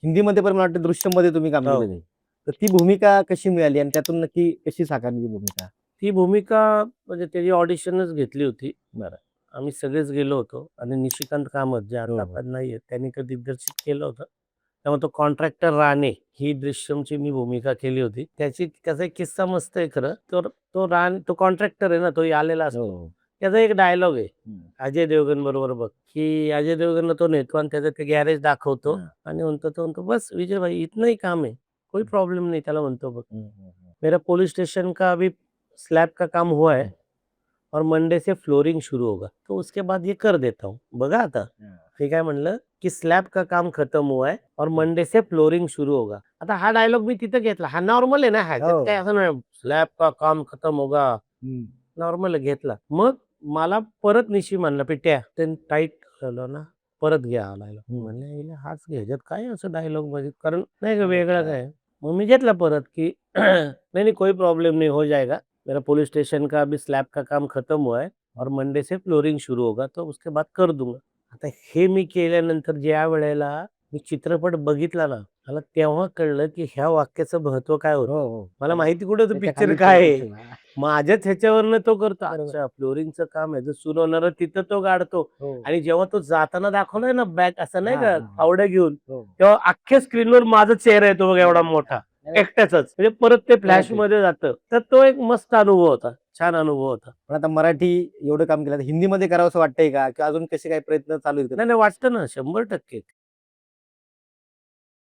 हिंदीमध्ये पण मला वाटतं दृश्यममध्ये तुम्ही काम हो. केलेलं आहे. तर ती भूमिका कशी मिळाली आणि त्यातून नक्की कशी साकारली भूमिका? ती भूमिका म्हणजे त्याची ऑडिशनच घेतली होती. बरं. आम्ही सगळेच गेलो होतो आणि निशिकांत कामत जे हो, आता हो. आपण नाहीये, त्यांनी ते दिग्दर्शित केलं होतं. त्यामुळे तो कॉन्ट्रॅक्टर राणे ही दृश्यमची मी भूमिका केली होती. त्याचा एक किस्सा मस्त आहे खरं. तर तो कॉन्ट्रॅक्टर आहे ना, तो आलेला हो, असतो. हो. त्याचा एक डायलॉग आहे हं. अजय देवगण बरोबर बघ, की अजय देवगणला तो नेतो आणि त्याचं ते गॅरेज दाखवतो हां. आणि म्हणतो, "बस विजय भाई इतना ही काम है, कोई प्रॉब्लेम नहीं." त्याला म्हणतो बघ, हं, हं, हं. "मेरा पुलिस स्टेशन का अभी स्लैब का काम हुआ है हं. और मंडे से फ्लोरिंग शुरू होगा, तो उसके बाद ये कर देता हूँ." बघा आता, हां. हे काय म्हणलं, की स्लॅब का काम खतम हुआ है और मंडे से फ्लोरिंग शुरू होगा. आता हा डायलॉग मी तिथं घेतला. हा नॉर्मल आहे ना, ह्याच्यात हो. काय असं नाही स्लॅब का काम खतम होगा, हं. नॉर्मल घेतला. मग मला परत निशी म्हणला, "पिट्या ते टाईट झालं ना, परत घे हा डायलॉग." हं. म्हणलं, "हिला हाच घे, ह्याच्यात काय असं डायलॉग मध्ये कारण नाही का वेगळा अच्छा. काय." मग मी घेतला परत, की "नहीं, नहीं कोई प्रॉब्लम नहीं, हो जाएगा. मेरा पुलिस स्टेशन का अभी स्लैब का काम खत्म हुआ है और मंडे से फ्लोरिंग शुरू होगा, तो उसके बाद कर दूंगा." आता हे मी केल्यानंतर ज्या वेळेला मी चित्रपट बघितला ना, मला तेव्हा कळलं, की ह्या वाक्याचं महत्त्व काय हो, होतं. हो. मला माहिती कुठं होतं त्याच्या पिक्चर खाली काय आहे. हां. माझ्याच ह्याच्यावरनं तो करतो. बरोबर. अच्छा फ्लोरिंगचं काम आहे. जर सुरू होणार तिथं तो गाडतो हो. आणि जेव्हा तो जाताना दाखवलाय ना बॅग असं नाही हां, का हां, हां. फावड्या घेऊन, हो. तेव्हा अख्ख्या स्क्रीनवर माझा चेहरा येतो बघा एवढा मोठा. अरे एकट्याचाच. म्हणजे परत ते परत आहे. फ्लॅशमध्ये जातं. तर तो एक मस्त अनुभव होता. छान अनुभव होता. पण आता मराठी एवढं काम केलं, आता हिंदीमध्ये करावंसं वाटतंय का? किंवा अजून कसे काही प्रयत्न चालू आहेत का? नाही, नाही वाटतं ना 100%